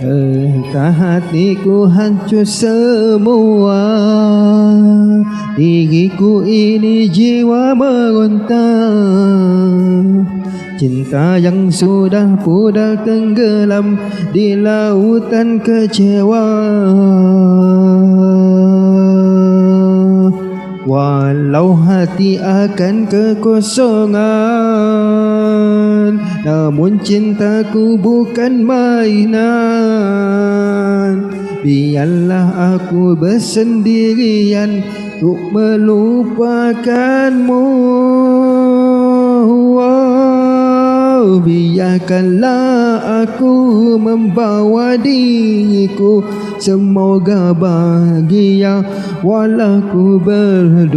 Entah hatiku hancur semua, diriku ini jiwa meronta. Cinta yang sudah pudar tenggelam di lautan kecewa. Walau hati akan kekosongan, namun cintaku bukan mainan. Biarlah aku bersendirian untuk melupakanmu. Biarkanlah aku membawa diriku, semoga bahagia walau ku berdua.